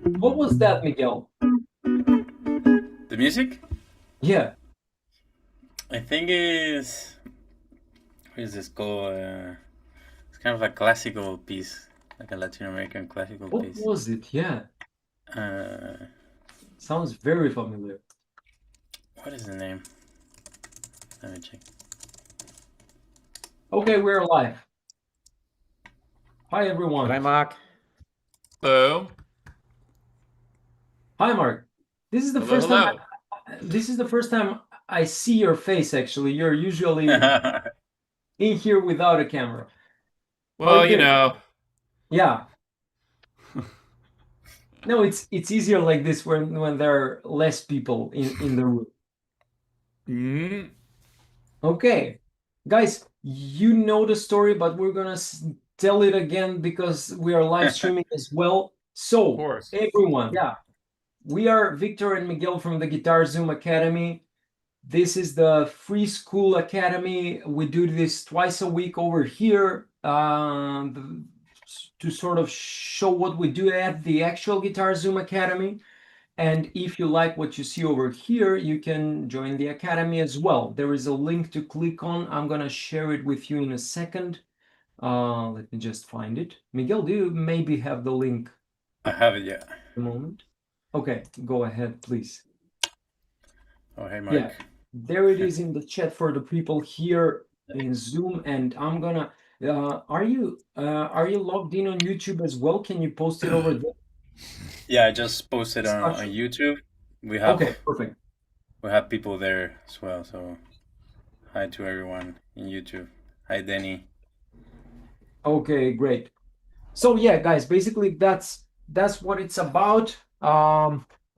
What was that, Miguel? The music? Yeah. I think is what is this called? It's kind of a classical piece, like a Latin American classical What piece. was it? Yeah. Uh, Sounds very familiar. what is the name? Let me check. Okay, we're live. Hi, G'day, everyone. Mark. Hello. Hi, Mark. This is the Hello, first time hello. this is the first time I see your face, actually. You're usually in here without a camera. How are Well, you you doing? know. Yeah. No, it's easier like this when there are less people in the room. Mm, Okay. Guys, you know the story, but we're gonna tell it again because we are live streaming as well. of So, course. everyone, yeah, we are Victor and Miguel from the Guitar Zoom Academy. This is the free school academy. We do this twice a week over here to sort of show what we do at the actual Guitar Zoom Academy. And if you like what you see over here, you can join the academy as well. There is a link to click on. I'm gonna share it with you in a second. Let me just find it. Miguel, do you maybe have the link I have it, yeah. at the moment? Okay, go ahead, please. Oh, hey, Yeah, Mark. there it is in the chat for the people here in Zoom, and I'm gonna. Are you logged in on YouTube as well? Can you post it over the Yeah, I just posted on discussion? YouTube. We have Okay, perfect. we have people there as well. So hi to everyone in YouTube. Hi, Denny. Okay, great. So yeah, guys, basically that's what it's about.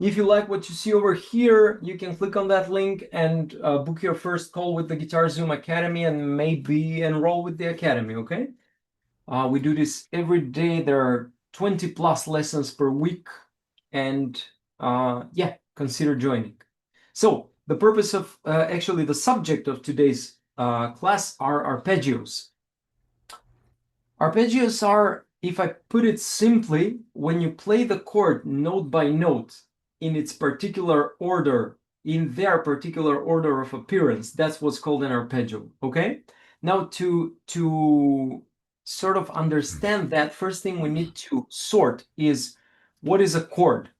If you like what you see over here, you can click on that link and book your first call with the Guitar Zoom Academy and maybe enroll with the Academy, okay? We do this every day. There are 20 plus lessons per week, and yeah, consider joining. So the purpose of actually the subject of today's class are arpeggios. Arpeggios are, if I put it simply, when you play the chord note by note in its particular order, in their particular order of appearance, that's what's called an arpeggio, okay? Now to sort of understand that, first thing we need to sort is what is a chord?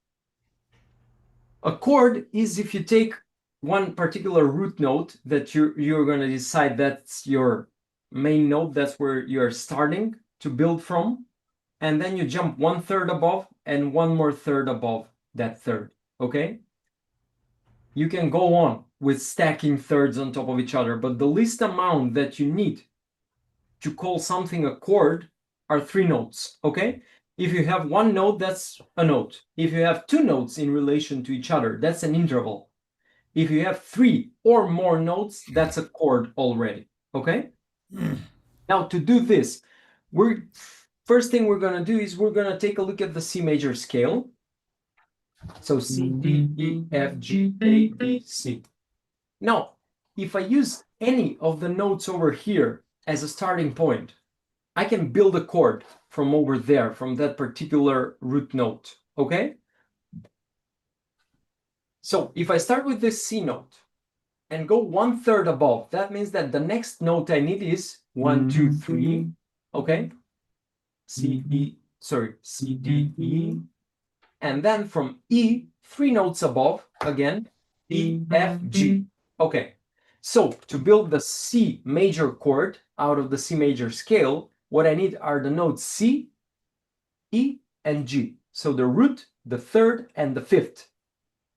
A chord is if you take one particular root note that you're going to decide that's your main note, that's where you're starting to build from, and then you jump one third above and one more third above that third, okay? You can go on with stacking thirds on top of each other, but the least amount that you need to call something a chord are three notes, okay? If you have one note, that's a note. If you have two notes in relation to each other, that's an interval. If you have three or more notes, that's a chord already, okay? Now to do this, first thing we're gonna do is we're gonna take a look at the C major scale. So C, D, E, F, G, A, B, C. Now, if I use any of the notes over here as a starting point, I can build a chord from over there, from that particular root note, okay? So if I start with this C note and go one third above, that means that the next note I need is 1, 2, 3, okay? C, E, sorry, C, D, E. And then from E, three notes above, again, E, F, G. Okay, so to build the C major chord out of the C major scale, what I need are the notes C, E, and G. So the root, the third, and the fifth.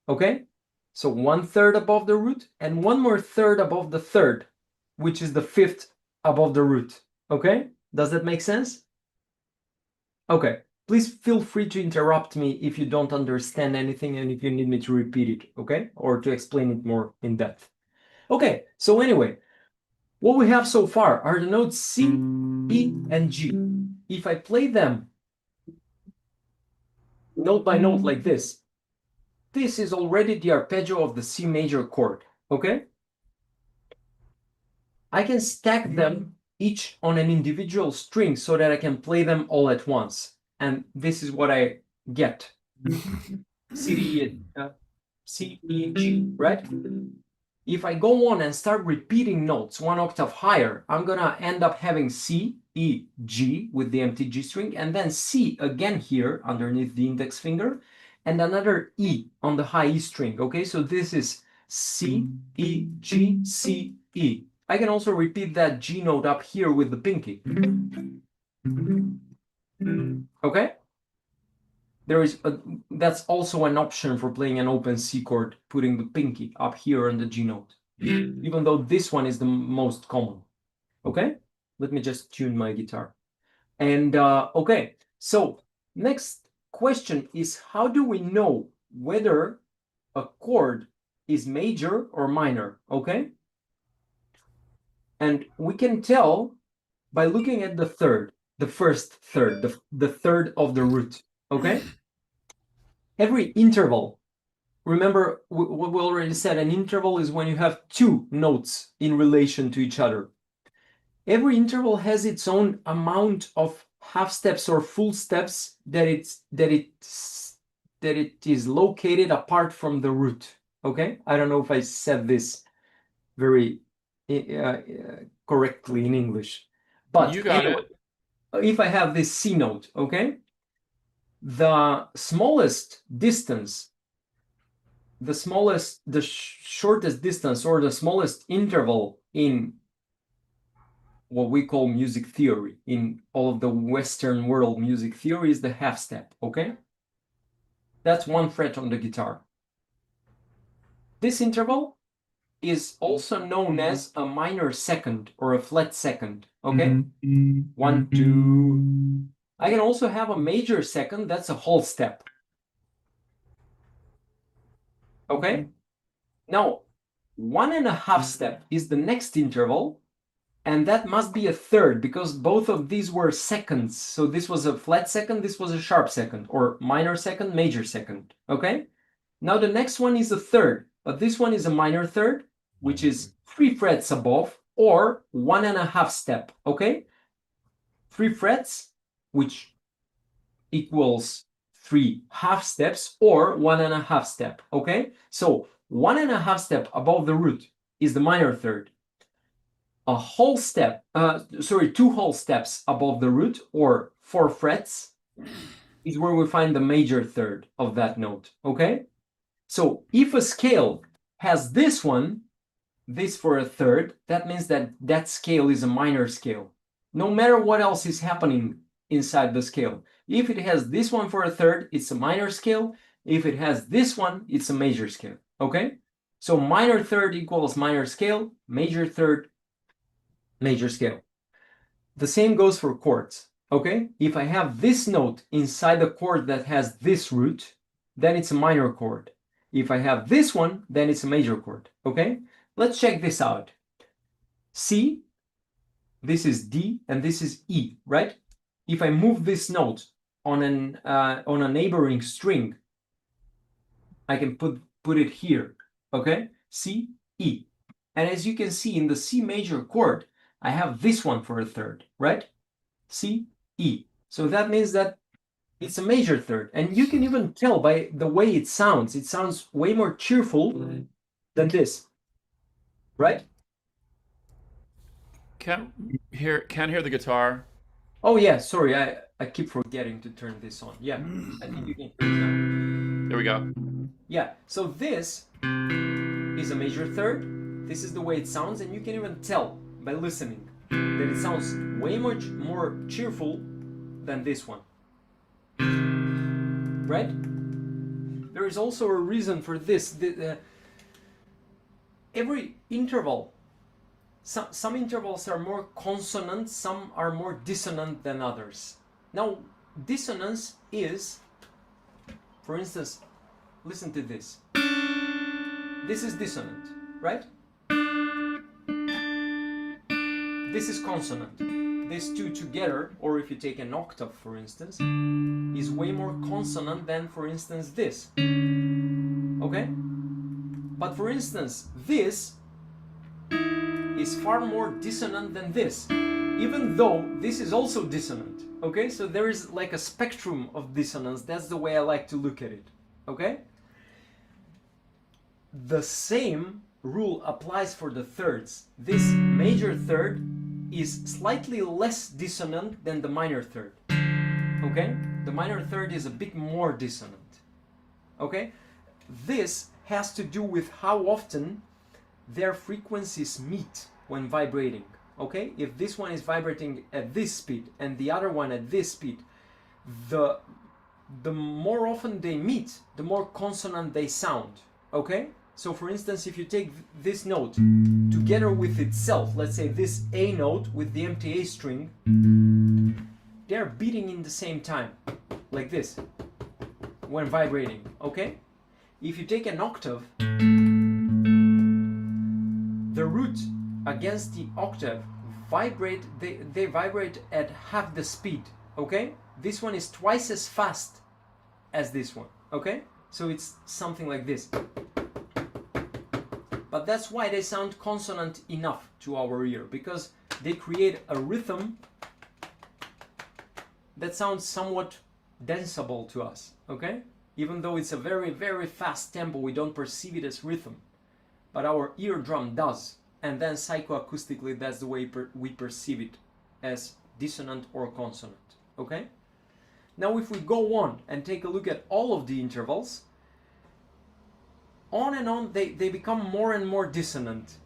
Okay, so one third above the root and one more third above the third, which is the fifth above the root. Okay, does that make sense? Okay, please feel free to interrupt me if you don't understand anything and if you need me to repeat it, okay? Or to explain it more in depth. Okay, so anyway, what we have so far are the notes C, E, and G. If I play them note by note like this is already the arpeggio of the C major chord, okay? I can stack them each on an individual string so that I can play them all at once. And this is what I get. C, D, C, E, G, right? If I go on and start repeating notes one octave higher, I'm gonna end up having C, E, G with the empty G string, and then C again here underneath the index finger, and another E on the high E string, okay? So this is C, E, G, C, E. I can also repeat that G note up here with the pinky. Okay? That's also an option for playing an open C chord, putting the pinky up here on the G note, even though this one is the most common. Okay, let me just tune my guitar. And okay, so next question is, how do we know whether a chord is major or minor? Okay, and we can tell by looking at the third, the first third, the third of the root. Okay, every interval. Remember what we already said, an interval is when you have two notes in relation to each other. Every interval has its own amount of half steps or full steps that it is located apart from the root. Okay, I don't know if I said this very correctly in English, but You got anyway, it. if I have this C note, okay, the smallest distance, the shortest distance or the smallest interval in what we call music theory, in all of the Western world music theory, is the half step, okay? That's 1 fret on the guitar. This interval is also known as a minor second or a flat second, okay? 1, 2. I can also have a major second, that's a whole step. Okay? Now, 1.5 step is the next interval, and that must be a third because both of these were seconds. So this was a flat second, this was a sharp second, or minor second, major second. Okay? Now the next one is a third, but this one is a minor third, which is 3 frets above, or 1.5 step. Okay? 3 frets, which equals 3 half steps, or 1.5 step. Okay? So 1.5 step above the root is the minor third. A whole step, 2 whole steps above the root, or 4 frets, is where we find the major third of that note, okay? So if a scale has this one, this for a third, that means that that scale is a minor scale, no matter what else is happening inside the scale. If it has this one for a third, it's a minor scale. If it has this one, it's a major scale, okay? So minor third equals minor scale, major third, major scale. The same goes for chords, okay? If I have this note inside the chord that has this root, then it's a minor chord. If I have this one, then it's a major chord, okay? Let's check this out. C, this is D, and this is E, right? If I move this note on a neighboring string, I can put it here, okay? C, E. And as you can see in the C major chord, I have this one for a third, right? C, E. So that means that it's a major third. And you can even tell by the way it sounds. It sounds way more cheerful than this, right? Can't hear the guitar. Oh yeah, sorry, I keep forgetting to turn this on. Yeah, I think you can hear it now. There we go. Yeah, so this is a major third. This is the way it sounds, and you can even tell by listening that it sounds way much more cheerful than this one. Right? There is also a reason for this. Every interval, some intervals are more consonant, some are more dissonant than others. Now, dissonance is, for instance, listen to this. This is dissonant, right? This is consonant. These two together, or if you take an octave, for instance, is way more consonant than, for instance, this. Okay? But for instance, this is far more dissonant than this, even though this is also dissonant. Okay, so there is like a spectrum of dissonance. That's the way I like to look at it. Okay? The same rule applies for the thirds. This major third is slightly less dissonant than the minor third. Okay? The minor third is a bit more dissonant. Okay? This has to do with how often their frequencies meet when vibrating. Okay, if this one is vibrating at this speed and the other one at this speed, the more often they meet, the more consonant they sound. Okay, so for instance, if you take this note together with itself, let's say this A note with the empty A string, they're beating in the same time, like this, when vibrating. Okay, if you take an octave, the root against the octave vibrate, they vibrate at half the speed. Okay, this one is twice as fast as this one. Okay, so it's something like this, but that's why they sound consonant enough to our ear, because they create a rhythm that sounds somewhat danceable to us. Okay, even though it's a very, very fast tempo, we don't perceive it as rhythm, but our eardrum does. And then psychoacoustically, that's the way we perceive it, as dissonant or consonant. Okay? Now if we go on and take a look at all of the intervals, on and on they become more and more dissonant,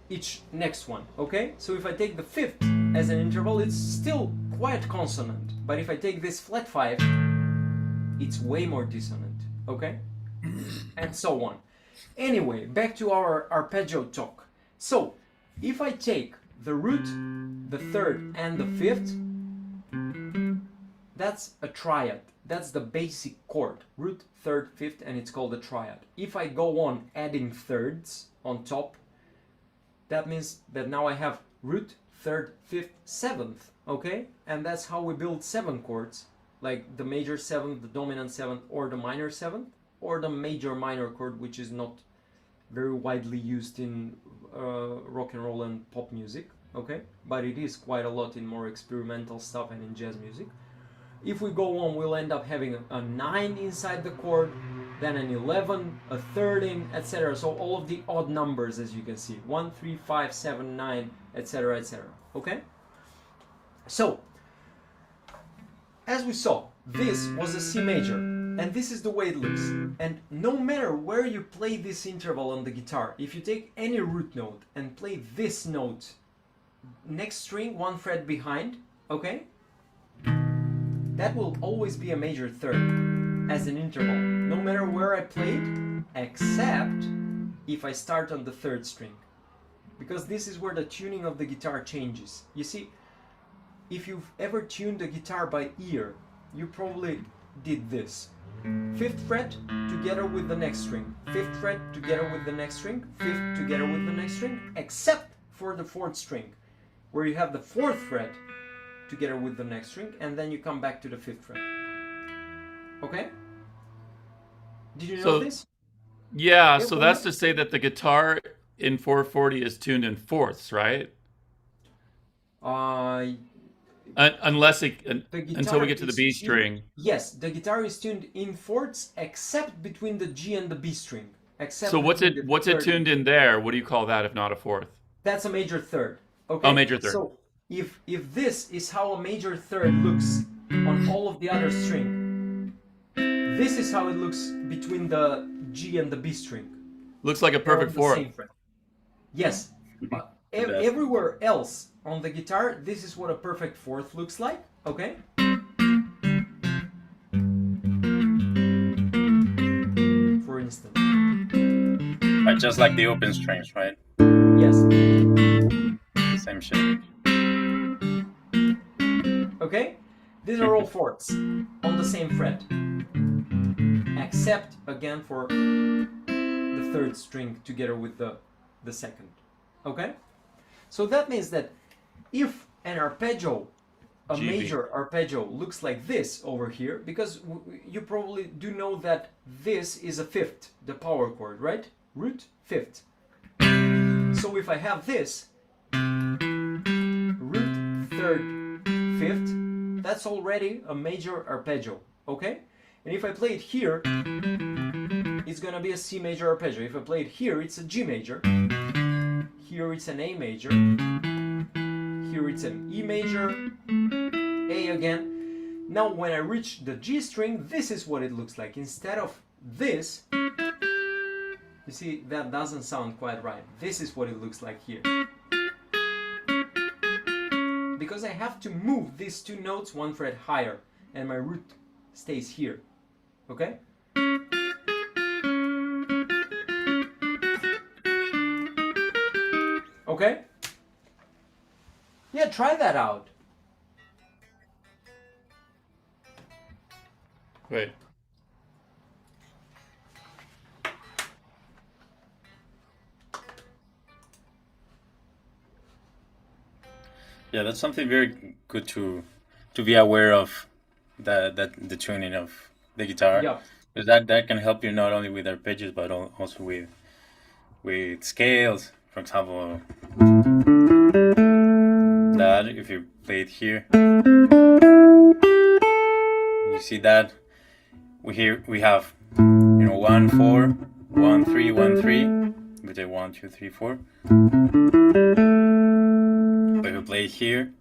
each next one. Okay? So if I take the fifth as an interval, it's still quite consonant. But if I take this flat 5, it's way more dissonant. Okay? And so on. Anyway, back to our arpeggio talk. So, if I take the root, the third, and the fifth, that's a triad. That's the basic chord. Root, third, fifth, and it's called a triad. If I go on adding thirds on top, that means that now I have root, third, fifth, seventh. Okay? And that's how we build 7 chords, like the major 7th, the dominant 7th, or the minor 7th, or the major minor chord, which is not very widely used in rock and roll and pop music, okay, but it is quite a lot in more experimental stuff and in jazz music. If we go on, we'll end up having a 9 inside the chord, then an 11, a 13, etc. So all of the odd numbers, as you can see, 1, 3, 5, 7, 9, etc., etc. Okay, so as we saw, this was a C major, and this is the way it looks. And no matter where you play this interval on the guitar, if you take any root note and play this note next string 1 fret behind, okay, that will always be a major third as an interval, no matter where I play it, except if I start on the 3rd string, because this is where the tuning of the guitar changes. You see, if you've ever tuned the guitar by ear, you probably did this. 5th fret together with the next string, 5th fret together with the next string, 5th together with the next string, except for the 4th string, where you have the 4th fret together with the next string, and then you come back to the 5th fret. Okay? Did you know this? Yeah, so that's to say that the guitar in 440 is tuned in fourths, right? Unless until we get to the B string. Yes, the guitar is tuned in fourths, except between the G and the B string. Except so what's it tuned in there? What do you call that if not a fourth? That's a major third. Okay. Oh, major third. So if this is how a major third looks on all of the other string, this is how it looks between the G and the B string. Looks like a perfect fourth. Yes. Everywhere else on the guitar, this is what a perfect fourth looks like. Okay. For instance. But just like the open strings, right? Yes. Same shit. Okay? These are all fourths on the same fret. Except, again, for the 3rd string together with the 2nd. Okay? So that means that if an arpeggio, a major arpeggio, looks like this over here, because you probably do know that this is a 5th, the power chord, right? Root, 5th. So if I have this, root, 3rd, 5th, that's already a major arpeggio, okay? And if I play it here, it's gonna be a C major arpeggio. If I play it here, it's a G major. Here it's an A major. Here it's an E major, A again. Now when I reach the G string, this is what it looks like. Instead of this, you see, that doesn't sound quite right. This is what it looks like here. Because I have to move these two notes one fret higher, and my root stays here, okay? Okay? Yeah, try that out. Wait. Yeah, that's something very good to be aware of, that the tuning of the guitar. Yeah. Because that can help you not only with arpeggios but also with scales. For example, that if you play it here, you see that we have 1 4 1 3 1 3. We say 1 2 3 4. But if you play it here,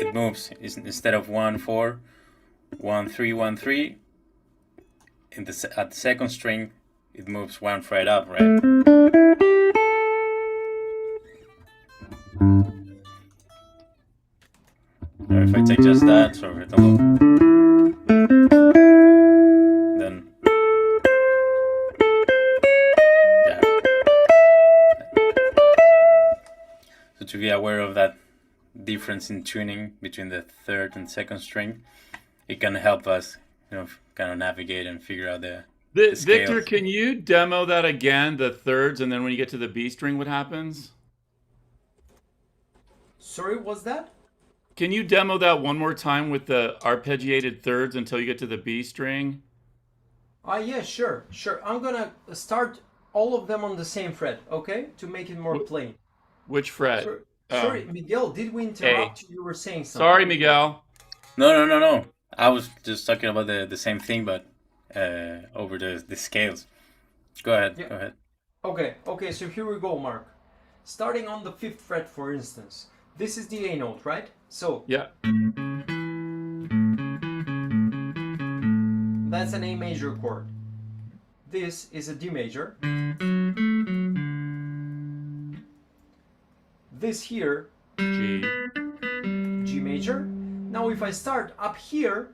it moves. Instead of 1 4 1 3 1 3, at the second string it moves one fret up, right? Or if I take just that, so for example, then yeah. So to be aware of that difference in tuning between the third and second string, it can help us, kind of navigate and figure out the Victor, can you demo that again, the thirds, and then when you get to the B string, what happens? Sorry, what's that? Can you demo that one more time with the arpeggiated thirds until you get to the B string? Yeah, sure. I'm gonna start all of them on the same fret, okay? To make it more plain. Which fret? Sorry, Miguel, did we interrupt you? You were saying something. Sorry, Miguel. No. I was just talking about the same thing, but over the scales. Go ahead. Yeah. Go ahead. Okay, so here we go, Mark. Starting on the 5th fret, for instance. This is the A note, right? So Yeah. that's an A major chord. This is a D major. This here, G major. Now if I start up here,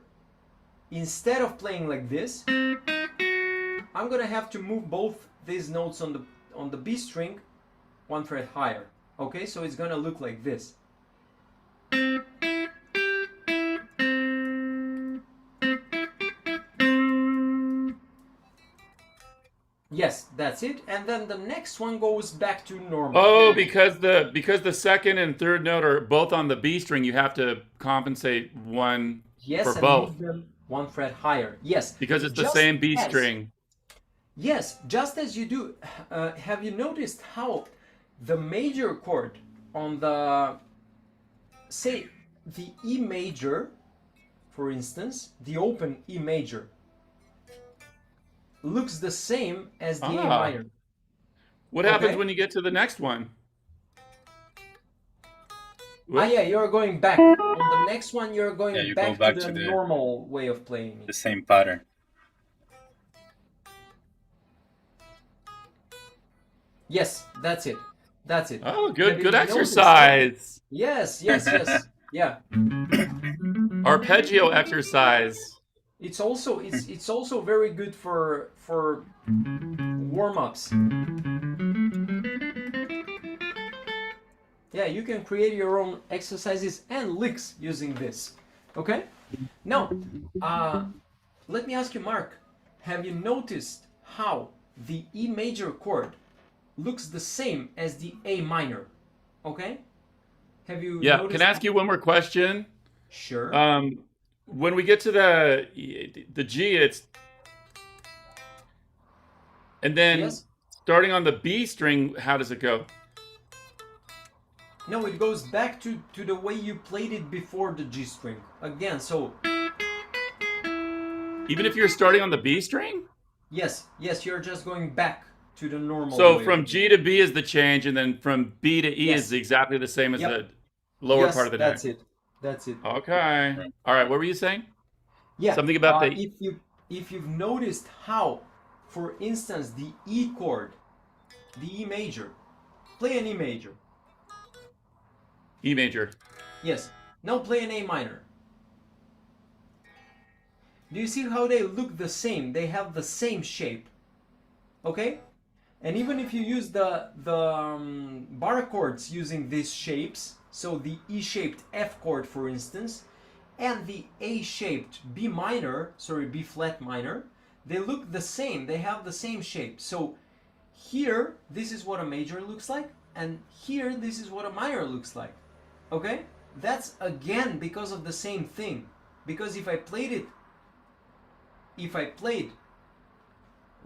instead of playing like this, I'm gonna have to move both these notes on the B string one fret higher. Okay, so it's gonna look like this. Yes, that's it. And then the next one goes back to normal. Oh, because the second and third note are both on the B string, you have to compensate one for and both. move them one fret higher. Yes. Because it's the Just same B as- string. Yes, just as you do. Have you noticed how the major chord on the, say, the E major, for instance, the open E major, looks the same as the A minor? What happens when you get to the next one? Yeah, you're going back. On the next one, you're going you back, go back to the to the- normal way of playing The it. same pattern. Yes, that's it. That's it. Oh, Have good you noticed exercise. Yes. Yeah. Arpeggio exercise. It's also very good for warm-ups. Yeah, you can create your own exercises and licks using this. Okay? Now, let me ask you, Mark, have you noticed how the E major chord looks the same as the A minor? Okay? Have you Yeah, noticed can I ask you one more question? Sure. When we get to the G, it's, and then Yes. starting on the B string, how does it go? No, it goes back to the way you played it before the G string. Again, so Even if you're starting on the B string? yes, you're just going back to the normal So way of from playing. G to B is the change, and then from B to E is Yes. exactly the same as Yep. the lower part Yes, of the neck. that's it. That's it. Okay. All right. What were you saying? Yeah. Something about the If you've noticed how, for instance, the E chord, the E major, play an E major. E major. Yes. Now play an A minor. Do you see how they look the same? They have the same shape. Okay? And even if you use the bar chords using these shapes, so the E-shaped F chord, for instance, and the A-shaped B minor, sorry, B flat minor, they look the same. They have the same shape. So here, this is what a major looks like, and here, this is what a minor looks like. Okay? That's again because of the same thing. Because if I played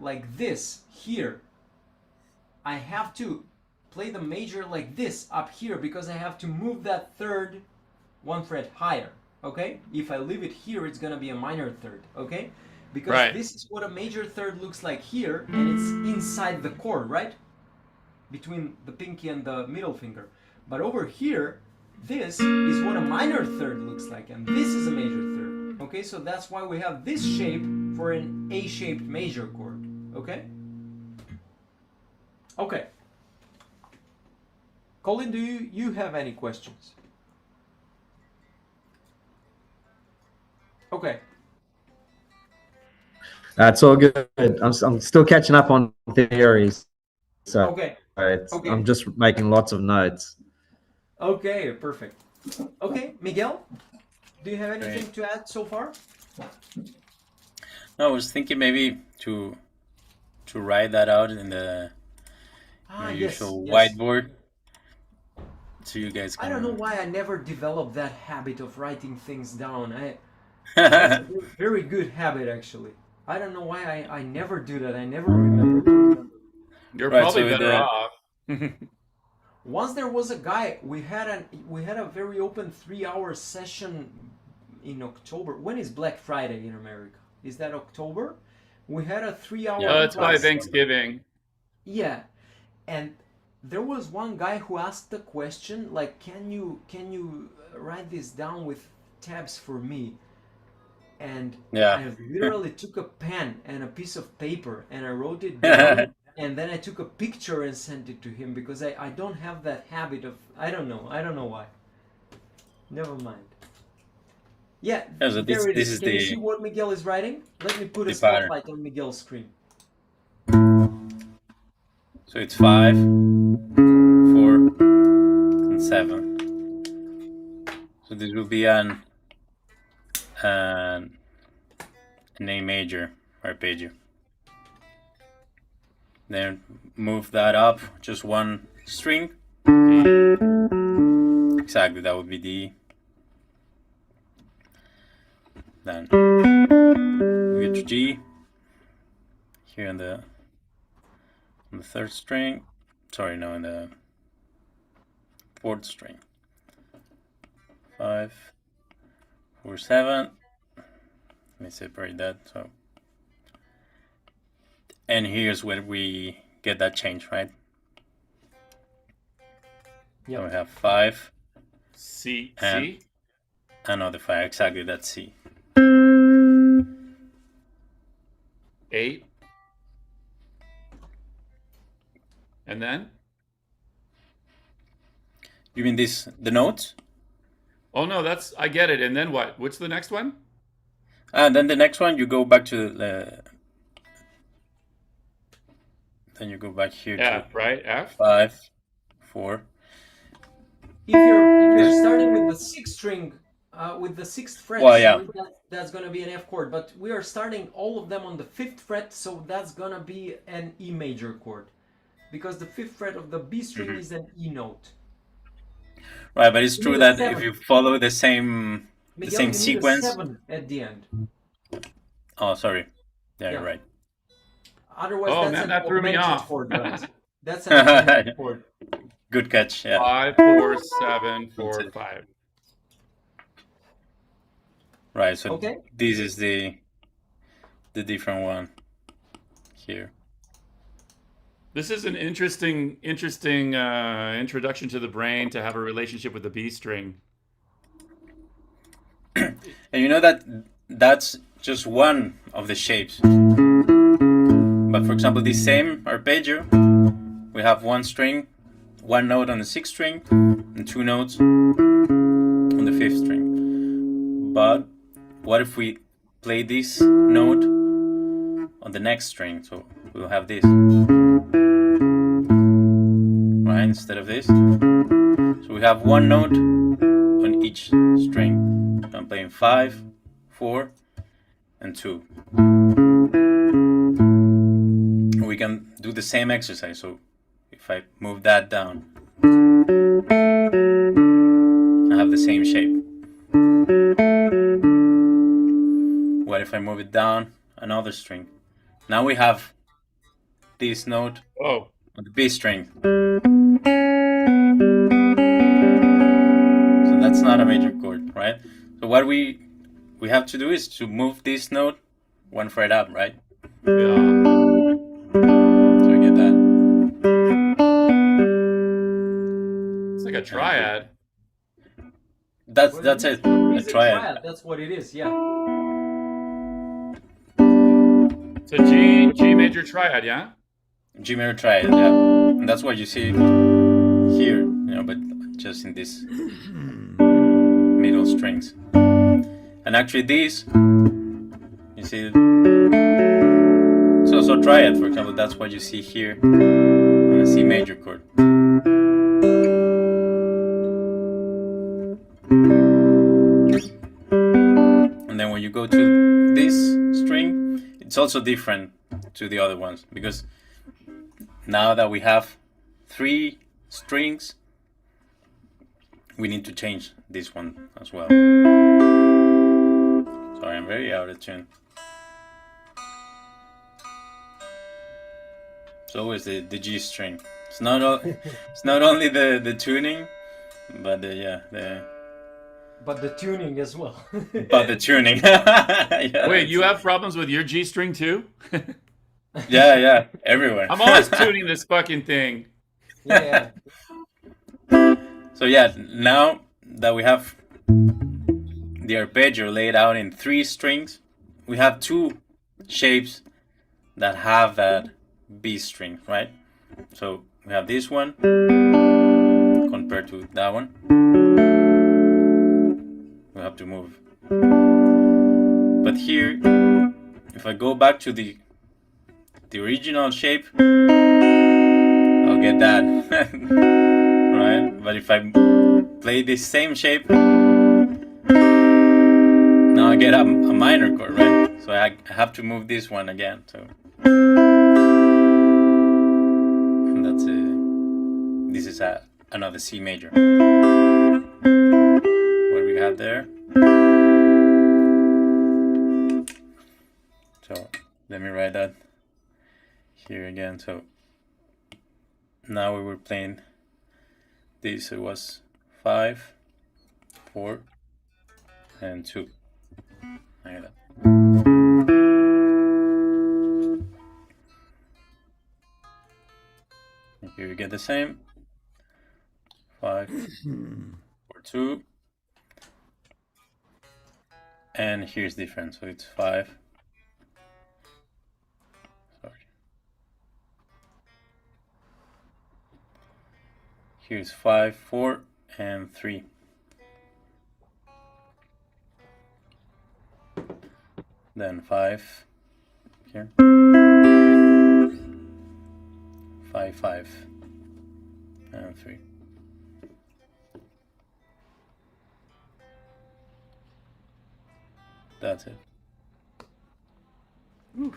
like this here, I have to play the major like this up here because I have to move that third one fret higher. Okay? If I leave it here, it's gonna be a minor third. Okay? Because Right. this is what a major third looks like here, and it's inside the chord, right? Between the pinky and the middle finger. But over here, this is what a minor third looks like, and this is a major third. Okay, so that's why we have this shape for an A-shaped major chord. Okay? Okay. Colin, do you have any questions? Okay. It's all good. I'm still catching up on theories, so Okay. I'm just making lots of notes. Okay, perfect. Okay, Miguel, do you have anything to add so far? No, I was thinking maybe to write that out in the usual whiteboard, so you guys can. I don't know why I never developed that habit of writing things down. That's a very good habit, actually. I don't know why I never do that. I never remember. You're Right, probably so better off. Once there was a guy, we had a very open 3-hour session in October. When is Black Friday in America? Is that October? We had a 3-hour It's by class. Thanksgiving. Yeah, and there was one guy who asked the question like, can you write this down with tabs for me? And Yeah. I literally took a pen and a piece of paper and I wrote it down. And then I took a picture and sent it to him because I don't have that habit of, I don't know why. Never mind. Yeah, So there it this is. is Can you the see what Miguel is writing? Let me put a the pattern. spotlight on Miguel's screen. So it's 5, 4, and 7. So this will be an A major arpeggio. Then move that up just one string. Exactly, that would be D. Then we get to G here on the third string. Sorry, no, in the fourth string. 5, 4, 7. Let me separate that. So, and here's where we get that change, right? Yeah. So we have 5. C. And C. another 5. Exactly, that's C. 8. And then? You mean the notes? Oh no, I get it. And then what? What's the next one? And then the next one, you go back to then you go back here F, to right? F. 5, 4. If you're starting with the sixth string, with the sixth fret, Well, yeah. sorry, that's gonna be an F chord. But we are starting all of them on the fifth fret, so that's gonna be an E major chord, because the fifth fret of the B string is an E note. Right, but it's You true need a that if seven. you follow the same Miguel, same you need a sequence. 7 at the end. Oh, sorry. Yeah, Yeah. you're right. Otherwise, Oh that's man, an that threw me augmented off. chord, guys. That's an augmented chord. Good catch. Yeah. 5, 4, 7, That's 4, it. 5. Right. So Okay. this is the different one here. This is an interesting introduction to the brain to have a relationship with the B string. And you know that that's just one of the shapes. But for example, this same arpeggio, we have one string, one note on the sixth string, and two notes on the fifth string. But what if we play this note on the next string? So we'll have this, right, instead of this. So we have one note on each string. So I'm playing 5, 4, and 2. We can do the same exercise. So if I move that down, I have the same shape. What if I move it down another string? Now we have this note on the B string. So that's not a major chord, right? So what we have to do is to move this note one fret up, right? Yeah. So we get that. It's like a triad. That's Well, it. A it's a triad. That's what it is. Yeah. It's a G major triad, yeah? G major triad, yeah. And that's what you see here, but just in this middle strings. And actually these, you see, it's also a triad, for example. That's what you see here on a C major chord. And then when you go to this string, it's also different to the other ones, because now that we have 3 strings, we need to change this one as well. Sorry, I'm very out of tune. It's always the G string. It's not only the tuning, but But the tuning as well. but the tuning. Yeah, Wait, you have problems with your G string too? yeah, everywhere. I'm always tuning this fucking thing. Yeah. So yeah, now that we have the arpeggio laid out in 3 strings, we have 2 shapes that have that B string, right? So we have this one compared to that one. We have to move. But here, if I go back to the original shape, I'll get that. Right? But if I play this same shape, now I get a minor chord, right? So I have to move this one again. So and that's this is another C major. What we have there. So let me write that here again. So now we were playing this. It was 5, 4, and 2. Like that. And here you get the same. 5, 4, 2. And here's different. So it's 5. Sorry. Here's 5, 4, and 3. Then 5 here. 5, 5, and 3. That's it. Oof.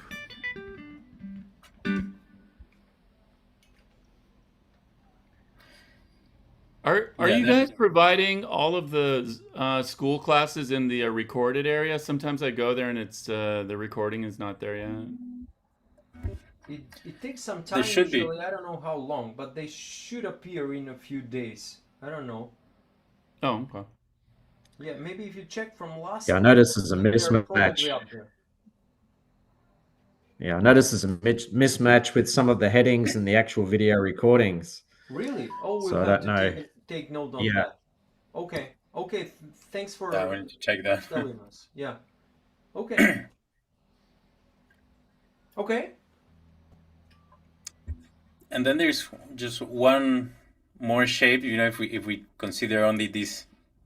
Are Yeah, you guys providing all of the school classes in the recorded area? Sometimes I go there and it's the recording is not there yet. It takes some There time should be. usually. I don't know how long, but they should appear in a few days. I don't know. Oh, okay. Yeah, maybe if you check from last Yeah, I notice there's a week, they're mismatch. probably up there. Yeah, I notice there's a mismatch with some of the headings and the actual video recordings. Really? Oh, we'll So I have don't to know. take note on Yeah. that. Okay. Okay. Thanks for Yeah, we need to check that. telling us. Yeah. Okay. Okay. And then there's just one more shape, you know, if we consider only these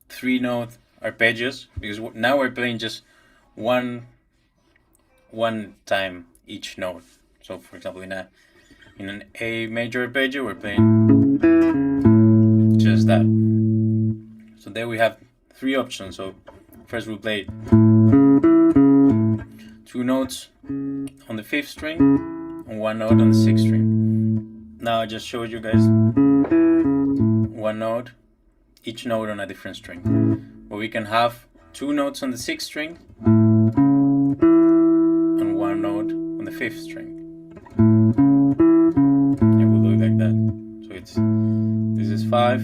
3-note arpeggios, because now we're playing just one time each note. So for example, in an A major arpeggio, we're playing just that. So there we have 3 options. So first we'll play 2 notes on the 5th string and 1 note on the 6th string. Now I just showed you guys 1 note, each note on a different string. But we can have 2 notes on the 6th string and 1 note on the 5th string. It will look like that. So this is 5,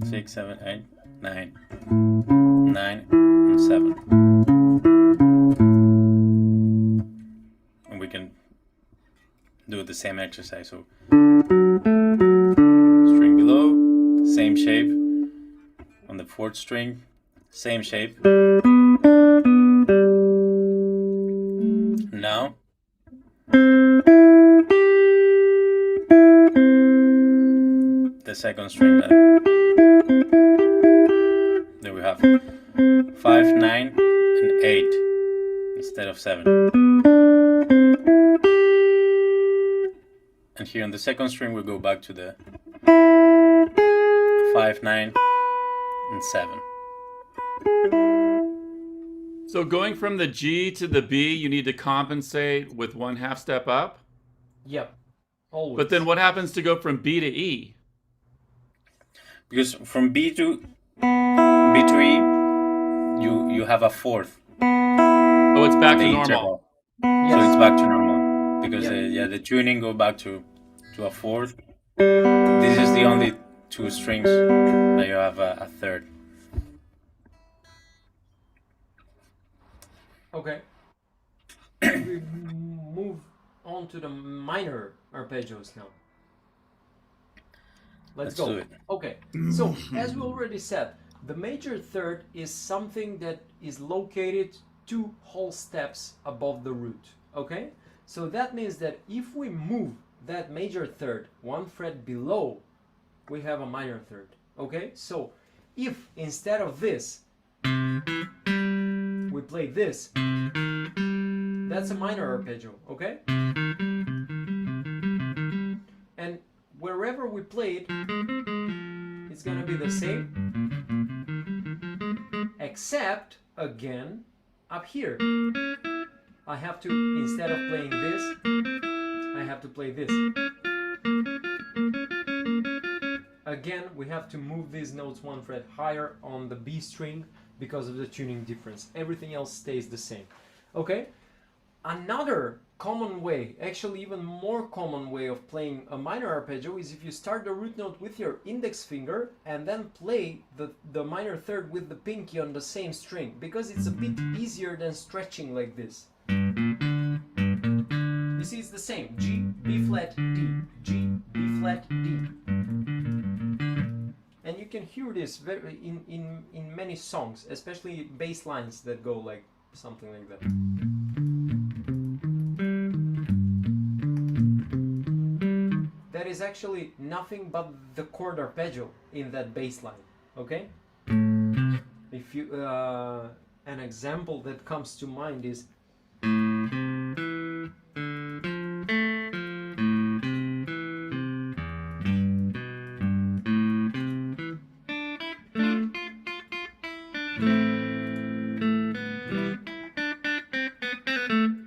6, 7, 8, 9, 9, and 7. And we can do the same exercise. So string below, same shape. On the 4th string, same shape. Now the 2nd string. There we have 5, 9, and 8 instead of 7. And here on the 2nd string we go back to the 5, 9, and 7. So going from the G to the B, you need to compensate with 1/2 step up. Yep. Always. But then what happens to go from B to E? Because from B to E, you have a 4th. Oh, it's back to The normal. interval. Yes. So it's back to normal because Yeah. the tuning go back to a 4th. This is the only 2 strings that you have a 3rd. Okay. We move on to the minor arpeggios now. Let's go. do it. Okay. So, as we already said, the major third is something that is located 2 whole steps above the root. Okay? So that means that if we move that major third 1 fret below, we have a minor third. Okay? So, if instead of this we play this, that's a minor arpeggio, okay? And wherever we play it, it's gonna be the same, except again up here. I have to, instead of playing this, I have to play this. Again, we have to move these notes 1 fret higher on the B string because of the tuning difference. Everything else stays the same. Okay? Another common way, actually even more common way of playing a minor arpeggio is if you start the root note with your index finger and then play the minor third with the pinky on the same string, because it's a bit easier than stretching like this. You see, it's the same. G, B flat, D, G, B flat, D. And you can hear this very in many songs, especially bass lines that go like something like that. That is actually nothing but the chord arpeggio in that bass line, okay? If you an example that comes to mind is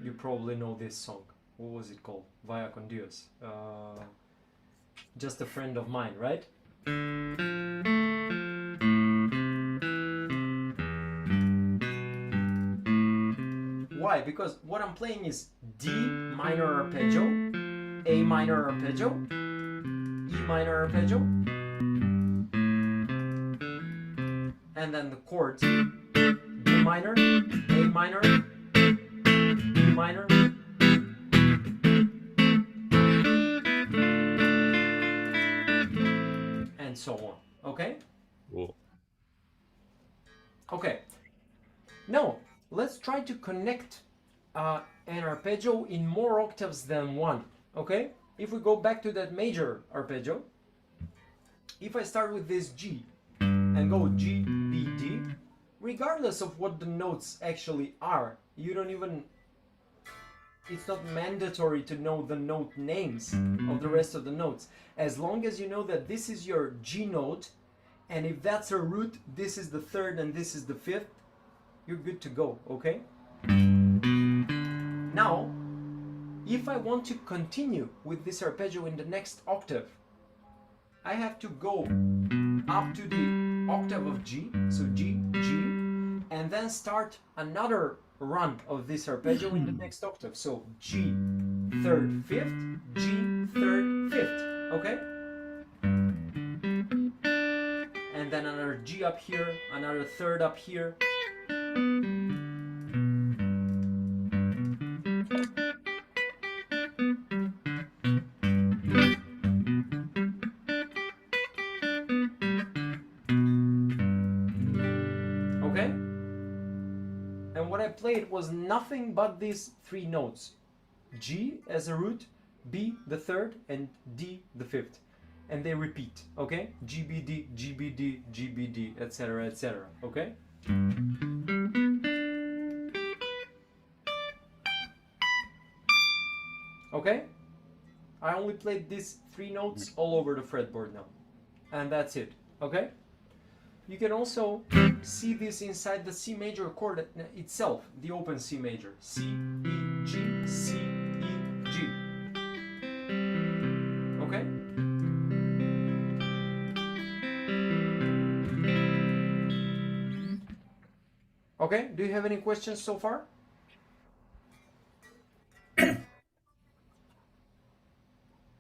you probably know this song. What was it called? Vaya con Dios. Just a friend of mine, right? Why? Because what I'm playing is D minor arpeggio, A minor arpeggio, E minor arpeggio, and then the chords B minor, A minor, B minor, and so on. Okay? Cool. Okay. Now, let's try to connect an arpeggio in more octaves than one. Okay? If we go back to that major arpeggio, if I start with this G and go G, B, D, regardless of what the notes actually are, you don't even, it's not mandatory to know the note names of the rest of the notes. As long as you know that this is your G note, and if that's a root, this is the third and this is the fifth, you're good to go, okay? Now, if I want to continue with this arpeggio in the next octave, I have to go up to the octave of G, so G, G, and then start another run of this arpeggio in the next octave. So G, third, fifth, G, third, fifth, okay? And then another G up here, another third up here. Okay? And what I played was nothing but these three notes. G as a root, B the third, and D the fifth. And they repeat, okay? G, B, D, G, B, D, G, B, D, etc., etc., okay? Okay? I only played these three notes all over the fretboard now. And that's it, okay? You can also see this inside the C major chord itself, the open C major. C, E, G, C, E, G. Okay? Okay, do you have any questions so far?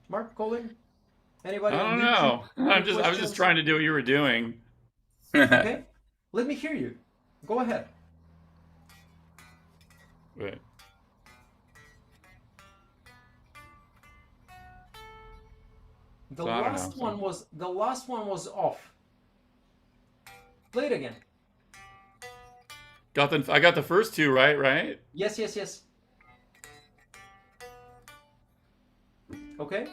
Mark, Colin? Anybody? I on don't YouTube? know. Any I was just questions? trying to do what you were doing. Okay, let me hear you. Go ahead. Wait. The So I don't last know, one was off. Play it again. I got the first two right, right? Yes, yes, yes. Okay.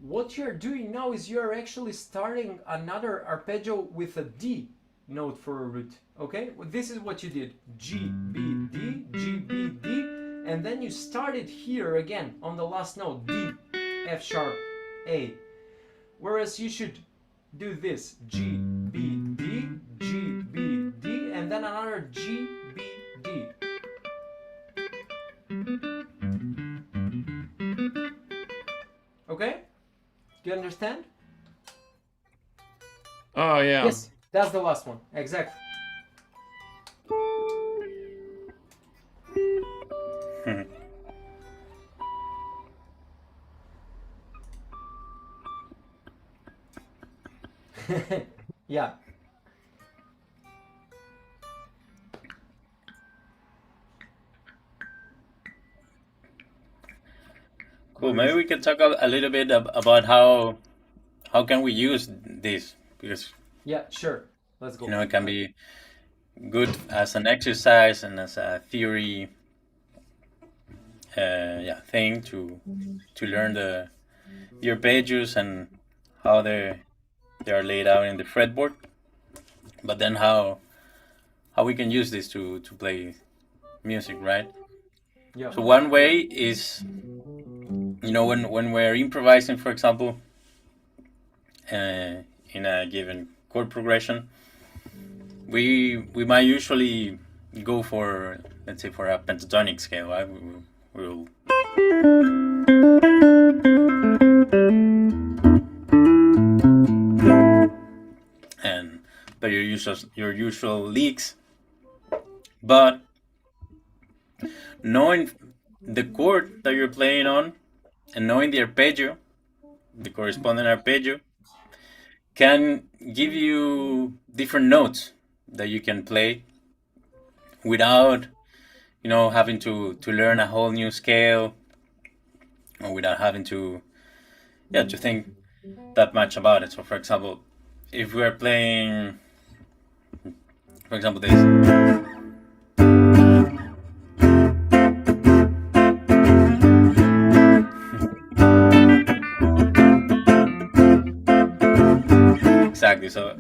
What you're doing now is you're actually starting another arpeggio with a D note for a root. Okay? Well, this is what you did. G, B, D, G, B, D, and then you started here again on the last note, D, F sharp, A. Whereas you should do this, G, B, D, G, B, D, and then another G, B, D. Okay? Do you understand? Oh yeah. Yes, that's the last one. Exactly. Yeah. Cool. Maybe we can talk a little bit about how can we use this, because Yeah, sure. Let's go. it can be good as an exercise and as a theory thing to learn the arpeggios and how they are laid out in the fretboard, but then how we can use this to play music, right? Yeah. So one way is, when we're improvising, for example, in a given chord progression, we might usually go for, let's say, for a pentatonic scale, right? We'll that your usual licks, but knowing the chord that you're playing on and knowing the arpeggio, the corresponding arpeggio, can give you different notes that you can play without, having to learn a whole new scale, or without having to think that much about it. So, for example, if we are playing, for example, this. Exactly. So,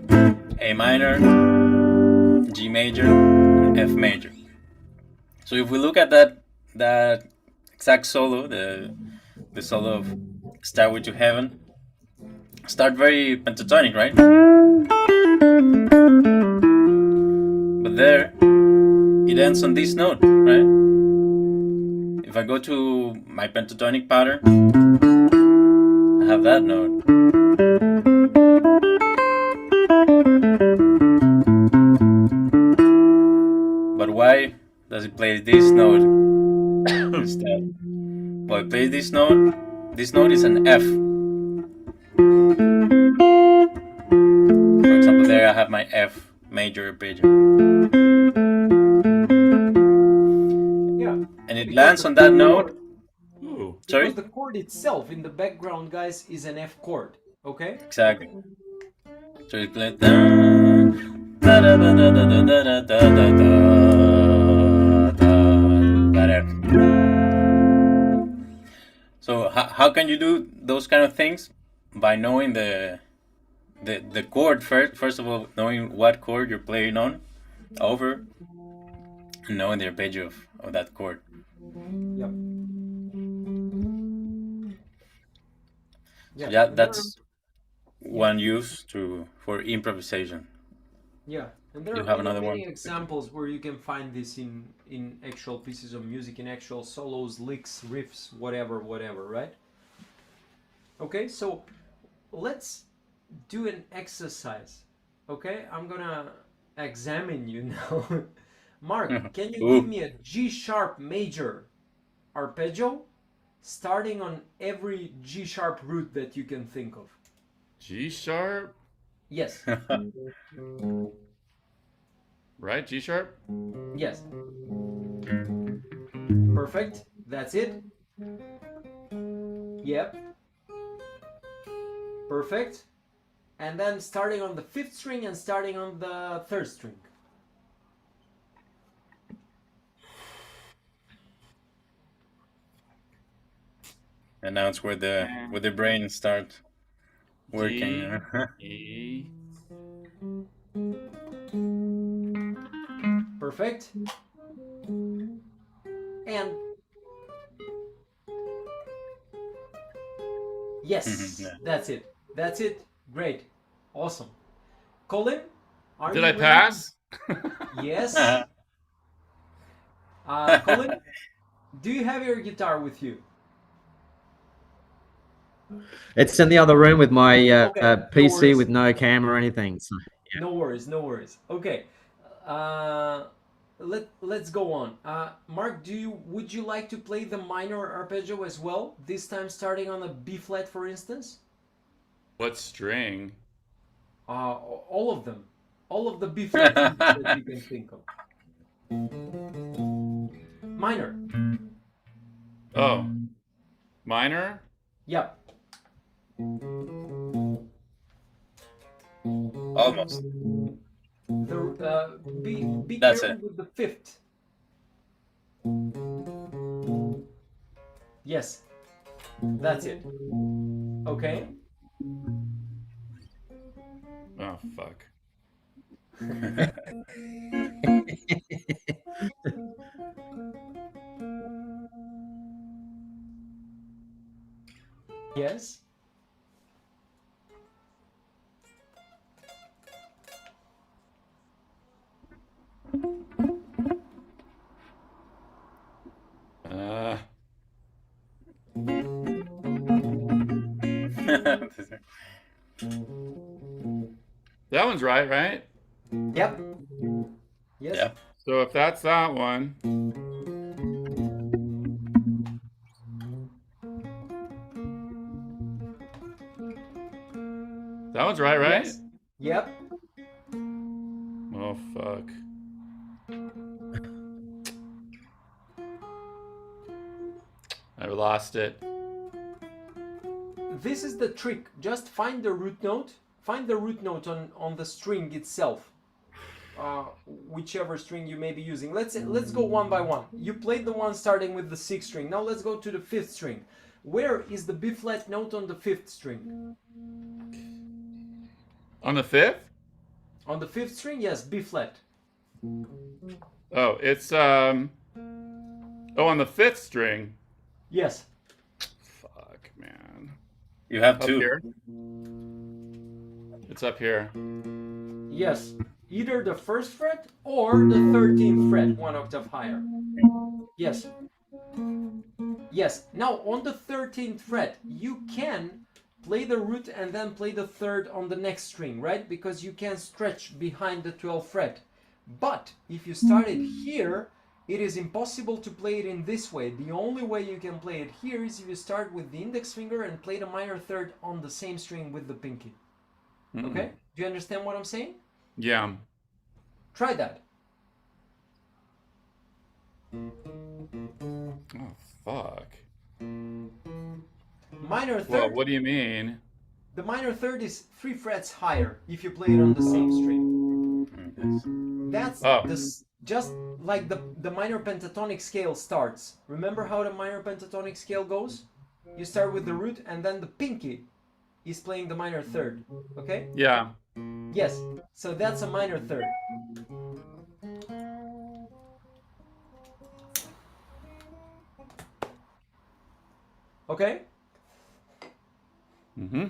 A minor, G major, and F major. So if we look at that exact solo, the solo of Stairway to Heaven, start very pentatonic, right? But there, it ends on this note, right? If I go to my pentatonic pattern, I have that note. But why does it play this note instead? Well, it plays this note. This note is an F. For example, there I have my F major arpeggio. Yeah. And it lands on that note. Ooh. Sorry? Because the chord itself in the background, guys, is an F chord. Okay? Exactly. So it plays. That F. So how can you do those kind of things? By knowing the chord first. First of all, knowing what chord you're playing on over, and knowing the arpeggio of that chord. Yep. So yeah, that's one use for improvisation. Yeah, and there You are have many, another many one? examples where you can find this in actual pieces of music, in actual solos, licks, riffs, whatever, right? Okay, so let's do an exercise. Okay, I'm gonna examine you now. Mark, can you give me a G sharp major arpeggio starting on every G sharp root that you can think of? G sharp, Yes, right? G sharp. yes. Perfect. That's it. Yep. Perfect. And then starting on the 5th string and starting on the 3rd string. And now it's where the brain starts working. D, E. Perfect. And yes, Yeah. that's it. That's it. Great. Awesome. Colin, are Did you I ready? pass? Yes. Colin, do you have your guitar with you? It's in the other room with my Okay, no PC worries. with no camera or anything. So. No worries, no worries. Okay. Let's go on. Mark, would you like to play the minor arpeggio as well? This time starting on a B flat, for instance? What string? All of them. All of the B flat roots that you can think of. Minor. Oh, minor. Yep. Almost. Be That's careful it. with the 5th. Yes. That's it. Okay. Oh fuck. Yes. That one's right, right? Yep. Yes. Yeah. So if that's that one, that one's right, right? Yes. Yep. Oh fuck. I lost it. This is the trick. Just find the root note. Find the root note on the string itself. Whichever string you may be using. Let's go one by one. You played the one starting with the 6th string. Now let's go to the 5th string. Where is the B flat note on the 5th string? On the 5th? On the 5th string, yes, B flat. Oh, it's on the 5th string. Yes. Fuck, man. You have Up two. here? It's up here. Yes. Either the 1st fret or the 13th fret, 1 octave higher. Yes. Yes. Now on the 13th fret, you can play the root and then play the 3rd on the next string, right? Because you can stretch behind the 12th fret. But if you started here, it is impossible to play it in this way. The only way you can play it here is if you start with the index finger and play the minor 3rd on the same string with the pinky. Okay? Do you understand what I'm saying? Yeah. Try that. Oh, fuck. Minor 3rd. Well, what do you mean? The minor 3rd is 3 frets higher if you play it on the same string. That's just like the minor pentatonic scale starts. Remember how the minor pentatonic scale goes? You start with the root and then the pinky is playing the minor 3rd. Okay? Yeah. Yes. So that's a minor 3rd. Okay? Mm-hmm.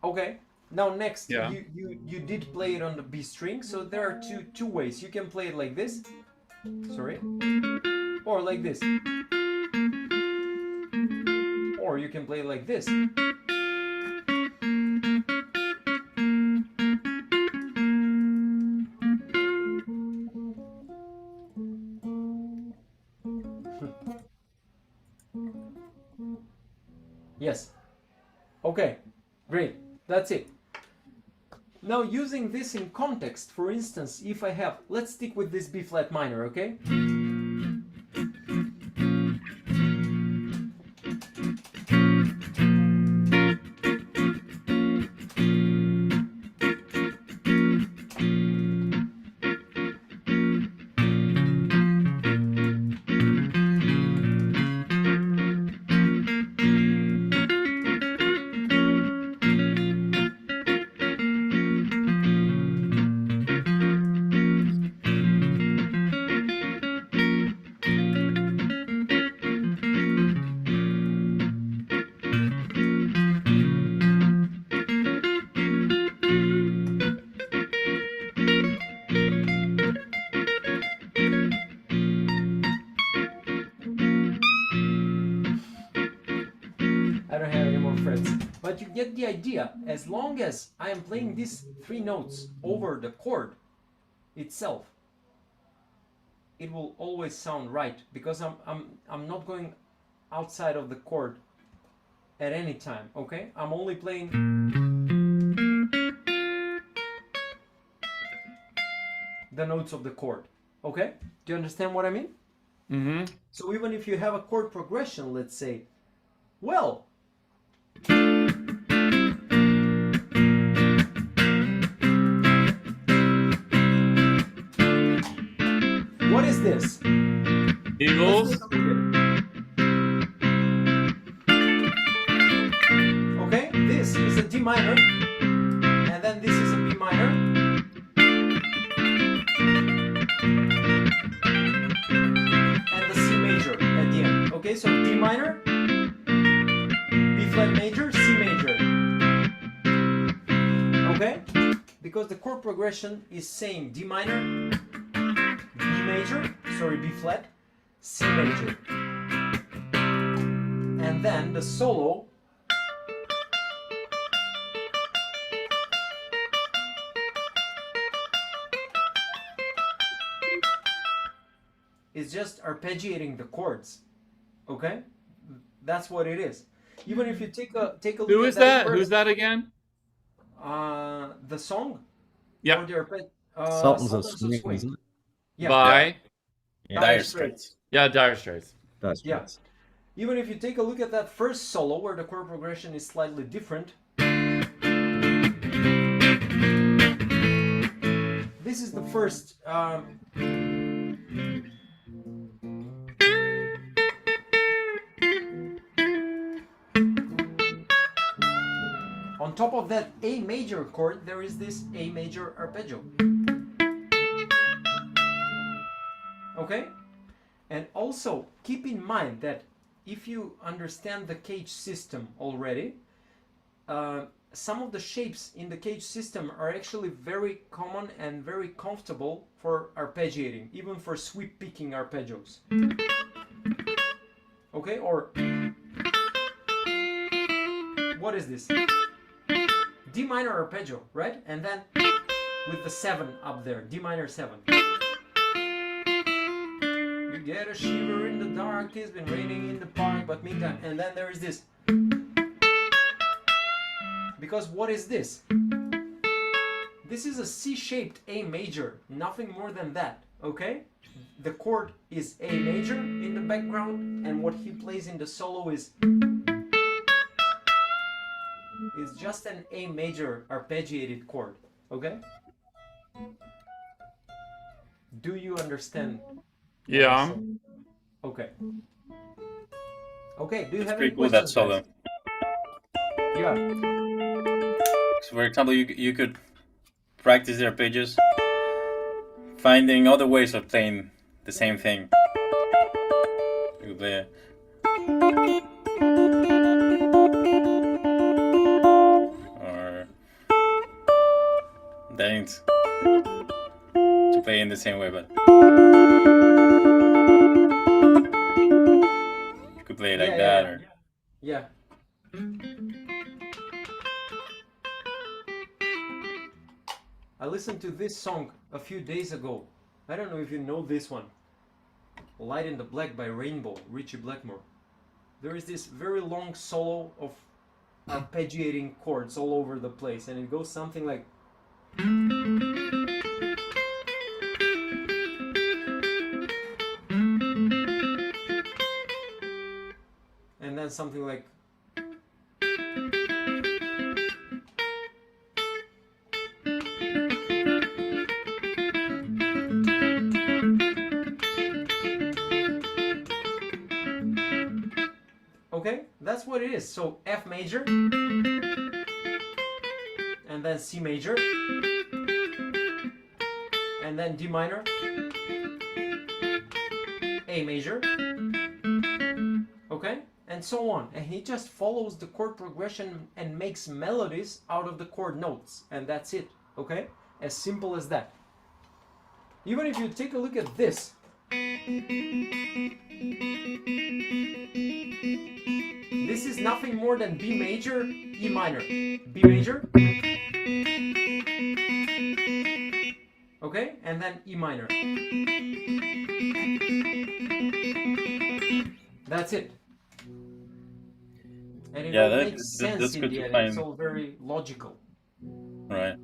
Okay. Now next, Yeah. you did play it on the B string, so there are two ways. You can play it like this, sorry, or like this, or you can play it like this. Yes. Okay, great. That's it. Now using this in context, for instance, if I have, let's stick with this B flat minor, okay? I don't have any more frets. But you get the idea. As long as I am playing these 3 notes over the chord itself, it will always sound right because I'm not going outside of the chord at any time, okay? I'm only playing the notes of the chord, okay? Do you understand what I mean? Mm-hmm. So even if you have a chord progression, let's say, well, what is this? Eagles. Let's take a look at it. Okay, this is a D minor, and then this is a B minor, and the C major at the end. Okay, so D minor, B flat major, C major. Okay, because the chord progression is same: D minor, B major, sorry, B flat, C major, and then the solo is just arpeggiating the chords. Okay, that's what it is. Even if you take a look Who at is that? verse, Who's that again? the song or Yeah, the Sultans of Sultans of Swing, Swing. isn't it? Yeah, by Yeah. Dire Straits. yeah, Dire Straits. That's yeah. right. Even if you take a look at that first solo where the chord progression is slightly different, this is the first. On top of that A major chord, there is this A major arpeggio. Okay? And also keep in mind that if you understand the cage system already, some of the shapes in the cage system are actually very common and very comfortable for arpeggiating, even for sweep picking arpeggios. Okay, or what is this? D minor arpeggio, right? And then with the 7 up there, D minor 7. You get a shiver in the dark, it's been raining in the park, but meantime, and then there is this. Because what is this? This is a C-shaped A major, nothing more than that, okay? The chord is A major in the background, and what he plays in the solo is just an A major arpeggiated chord, okay? Do you understand? Yeah. Okay. Okay, do you It's have pretty any cool, that questions, solo. guys? Yeah. So for example, you could practice the arpeggios, finding other ways of playing the same thing. You could play or then to play in the same way, but you could play it like that, or Yeah. I listened to this song a few days ago. I don't know if you know this one. Light in the Black by Rainbow, Richie Blackmore. There is this very long solo of arpeggiating chords all over the place, and it goes something like. And then something like. Okay, that's what it is. So F major, and then C major, and then D minor, A major, okay, and so on. And he just follows the chord progression and makes melodies out of the chord notes, and that's it, okay? As simple as that. Even if you take a look at this, this is nothing more than B major, E minor. B major, okay, and then E minor. That's it. And it all makes sense that's in good the to end. find. It's all very logical. Right.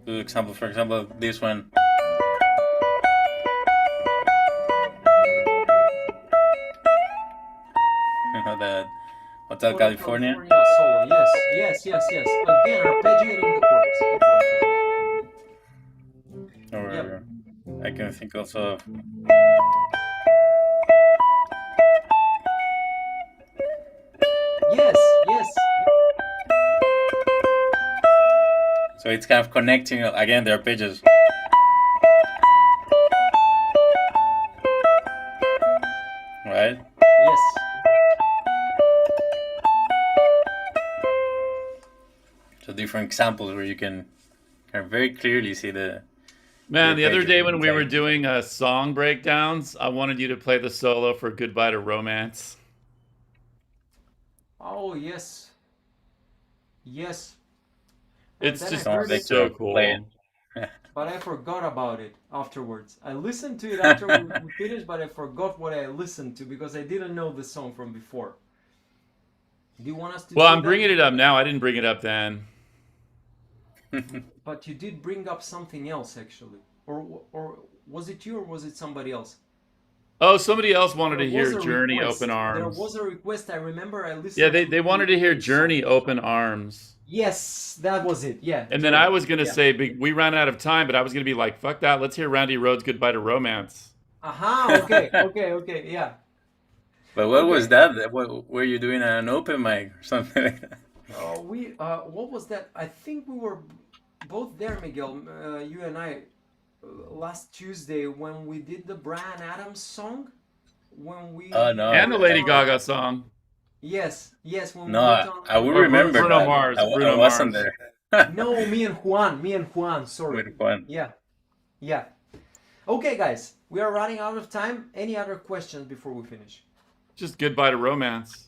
For example, this one. You know that Hotel California. Solo. Yes. Again, arpeggiating the chords. Or Yep. I can think also of Yes. so it's kind of connecting again the arpeggios. Right? Yes. So different examples where you can kind of very clearly see the Man, the other arpeggio day when we were type. doing song breakdowns, I wanted you to play the solo for Goodbye to Romance. Oh, yes. Yes. It's then just I heard they it. so could cool. play it. but I forgot about it afterwards. I listened to it after we finished, but I forgot what I listened to because I didn't know the song from before. Do you want us to Well, do I'm that? bringing it up now. I didn't bring it up then. But you did bring up something else, actually. Or was it you or was it somebody else? Oh, somebody else wanted to There was hear a Journey request. Open There Arms. was a request. I remember I listened Yeah, to they wanted to hear the Journey song. Open Arms. Yes, that was it. Yeah. And then I was going to Yeah. say, we ran out of time, but I was going to be like, fuck that. Let's hear Randy Rhoads' Goodbye to Romance. Aha, okay, yeah. But what was Okay. that? What, were you doing an open mic or something like that? What was that? I think we were both there, Miguel, you and I, last Tuesday when we did the Bryan Adams song. When we Oh no, And the worked Lady on- Gaga song. Yes, when we no, worked on. I will Or remember Bruno that. Mars, I Bruno wasn't Mars. there. No, me and Juan. Sorry. With Juan. Yeah. Okay, guys, we are running out of time. Any other questions before we finish? Just Goodbye to Romance.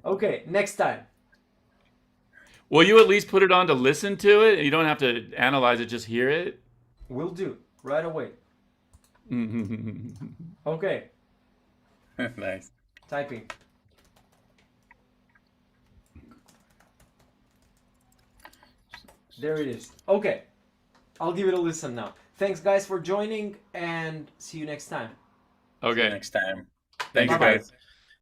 Okay, next time. Will you at least put it on to listen to it? You don't have to analyze it, just hear it. Will do right away. Okay, Nice. typing. There it is. Okay, I'll give it a listen now. Thanks, guys, for joining, and see you next time. See you Okay. next time. Thanks, Bye-bye. guys.